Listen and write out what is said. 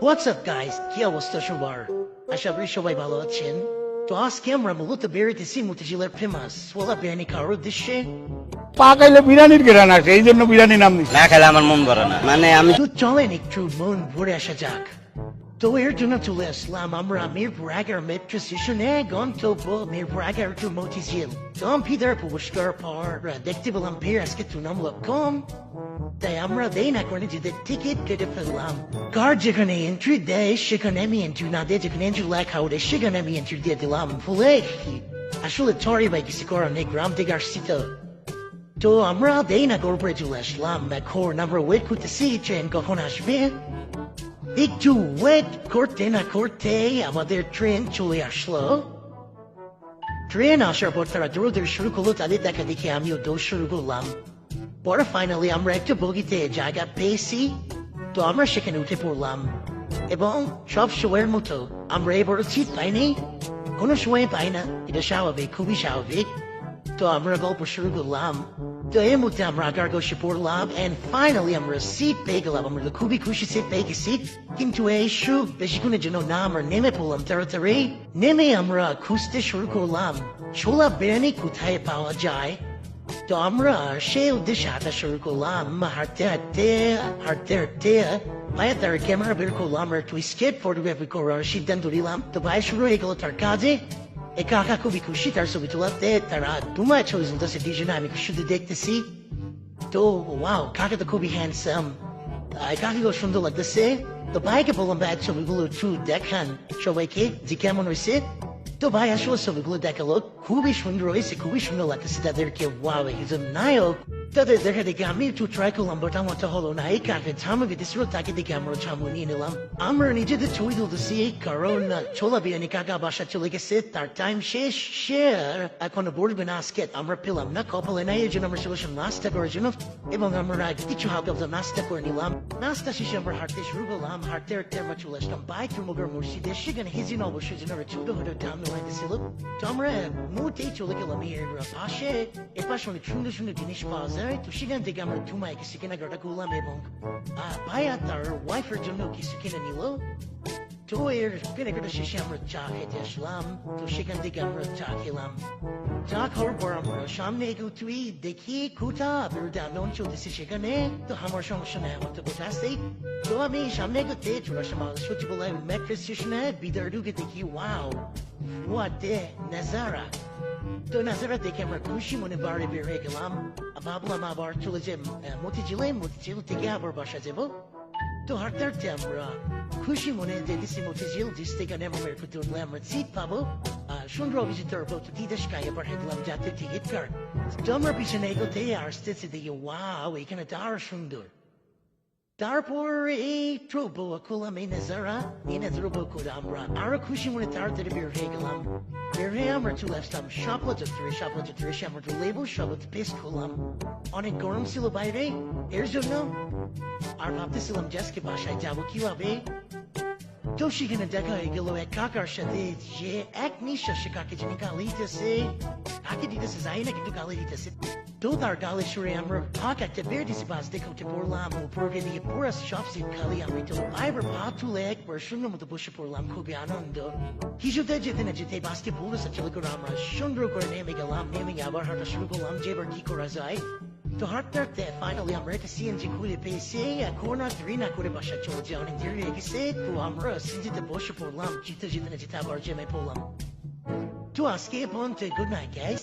What's up guys? কি অবস্থা সবার? আশা করি সবাই ভালো আছেন। তো আজকে আমরা মূলত বেরোতেছি মতিঝিলের ফেমাস ওলা বিরিয়ানি খাওয়ার উদ্দেশ্যে। পা খাইলে বিরিয়ানির ঘেরান আসে, এই জন্য বিরিয়ানি নাম দিচ্ছি। না খেলে আমার মন ভরে না, মানে আমি তো চলেন একটু মন ভরে আসা যাক। তো এর জন্য চলে আসলাম আমরা মিরপুর 11 মেট্রো স্টেশনে, গন্তব্য মিরপুর 11 টু মতিঝিল। তো ভিতরে প্রবেশ পর দেখতে পেলাম ভিড় আজকে তুলনামূলক কম, তাই আমরা দেরি না করে নিজেদের টিকিট কেটে ফেললাম। কার যেখানে এন্ট্রি দেয় সেখানে আমি এন্ট্রি না দিয়ে, যেখানে এন্ট্রি লেখা ওঠে সেখানে আমি এন্ট্রি দিয়ে দিলাম। ভুলে আসলে সরি ভাই, কিছু করার নেই, গ্রাম থেকে আসছি তো আমরা দেরি না করে পরে চলে আসলাম। এখন আমরা ওয়েট করতেছি ট্রেন কখন আসবে। একটু ওয়েট করতে না করতে আমাদের ট্রেন চলে আসলো। ট্রেন আসার পর তারা দৌড় শুরু করলো, তাদের দেখা দেখে আমিও দৌড় শুরু করলাম। পরে ফাইনালি আমরা একটা বগিতে জায়গা পেয়েছি, তো আমরা সেখানে উঠে পড়লাম এবং সব সময়ের মতো আমরা এবারও সিট পাইনি, কোনো সময় পাই না, এটা স্বাভাবিক, খুবই স্বাভাবিক। তো আমরা গল্প শুরু করলাম, তো এর মধ্যে আমরা আগার বসে পড়লাম এন্ড ফাইনালি আমরা সিট পেয়ে গেলাম। আমরা তো খুবই খুশি সিট পেয়ে গেছি, কিন্তু এই সুখ বেশিক্ষণের জন্য না, আমরা নেমে পড়লাম তাড়াতাড়ি। নেমে আমরা খুঁজতে শুরু করলাম ছোলা বিরিয়ানি কোথায় পাওয়া যায়। তো আমরা সেই উদ্দেশ্যে হাঁটা শুরু করলাম, হাঁটতে ভাইয়া তার ক্যামেরা বের করলাম, আমরা একটু স্কেট ফটোগ্রাফি করার সিদ্ধান্ত নিলাম। তো ভাই শুরু হয়ে গেল তার কাজে। এই কাকা খুবই খুশি তার ছবি তোলাতে, তারা তোমায় ছবি তুলতেছে দুজনে, আমি শুধু দেখতেছি। তো ওয়াও, কাকা তো খুবই হ্যান্ডসাম, কাকাগুলো সুন্দর লাগতেছে। তো ভাইকে বললাম ভাই ছবিগুলো একটু দেখান সবাইকে যে কেমন হয়েছে। তো ভাই আসলে ছবিগুলো দেখালো, খুবই সুন্দর হয়েছে, খুবই সুন্দর লাগতেছে তাদেরকে। ওয়াও, একজন নায়ক। তাদের দেখা দেখে আমি একটু ট্রাই করলাম, বাট আমারটা হলো না। এই কাকে ঝামু দিতেছিল, তাকে দেখে আমরা ঝামু নিয়ে নিলাম। আমরা নিজেদের ছবি তুলতেছি কারণ ছোলা বিরিয়ানি কাকা বাসা চলে গেছে, তার টাইম শেষ, সে এখনো বলবে না আজকে আমরা পেলাম না, কপালে নাই। এই জন্য আমরা চলে আসলাম নাস্তা করার জন্য এবং আমরা কিছু হালকা নাস্তা করে নিলাম। নাস্তা শেষে আমরা হাঁটতে শুরু করলাম। হাঁটতে হাঁটতে আমরা চলে আসলাম বাইতুল মসজিদে, সেখানে হিজিন অবশ্যই যেন ছোটখাটো দাম হইতেছিল। তো আমরা মুহূর্তেই চলে গেলাম এর পাশে। এর পাশে অনেক সুন্দর সুন্দর জিনিস পাওয়া যায়, তো সেখান থেকে আমরা ধুমায় কিছু কেনাকাটা করলাম এবং ভাইয়া তার ওয়াইফের জন্য কিছু কিনে নিল। তো এর কেনাকাটা শেষে আমরা চা খেতে আসলাম, তো সেখান থেকে আমরা চা খেলাম। চা খাওয়ার পর আমরা সামনে এগোতেই দেখি কোথা বিরুদ্ধে আন্দোলন চলতেছে সেখানে। তো আমার সমস্যা নেই, আমার তো কোথা আছে। তো আমি সামনে এগোতে চলে আসলাম সত্যি বলে মেট্রো স্টেশনে। ভিতরে ঢুকে দেখি ওয়াও, what the নাজারা। তো নাজারা দেখে আমরা খুশি মনে বাড়ি বের হয়ে গেলাম। ভাবলাম আবার চলে যে মতিঝিল থেকে আবার বাসা যাবো। তো হাঁটতে হাঁটতে আমরা খুশি মনে যেতেছি মতিঝিল, যে থেকে নেমের প্রতি উঠলে আমরা সিট পাবো। সুন্দর অভিজিত তিতাস খাই আবার হেঁটলাম জাতীয় টিকিট কার্ড। তো আমরা পিছনে এগোতে আসতেছি দেখি ওয়াও, এখানে তো আরো সুন্দর। তারপর এই ট্রোবো করলাম এই নাজারা করে আমরা আরো খুশি মনে তাড়াতাড়ি বের হয়ে গেলাম। বের হয়ে আমরা চলে আসলাম শাপলা চত্বরে এসে আমরা লেবু শরবত পেস্ট করলাম। অনেক গরম ছিল বাইরে, এর জন্য আর ভাবতেছিলাম যে আজকে বাসায় যাবো কিভাবে। তো সেখানে দেখা হয়ে গেল এক কাকার সাথে, যে এক নিঃশ্বাসে কাকে যিনি গালি দিতেছে যাই না, কিন্তু গালি দিতেছে। তো তার গালে সরে আমরা ফাঁক একটা বের দিছি, বাস দেখে উঠে পড়লাম উপরে দিয়ে, পুরো সব সিট খালি। আমি তো এবার পা তুলে একবার সুন্দর মতো বসে পড়লাম, খুবই আনন্দ। কিছুতে যেতে না যেতে বাসকে বলেছে চলে করে আমরা সুন্দর করে নেমে গেলাম। নেমে আবার হাঁটা শুরু করলাম যে এবার কি করা যায়। তো হাঁটতে হাঁটতে ফাইনালি আমরা একটা সিএনজি খুলে পেয়েছি। এখন আর দেরি না করে বাসা চলে যায়, অনেক দেরি হয়ে গেছে। তো আমরা সিএনজিতে বসে পড়লাম, যেতে না যেতে আবার জেমে পড়লাম। তো আজকে পর্যন্ত গুড নাইট গাইস।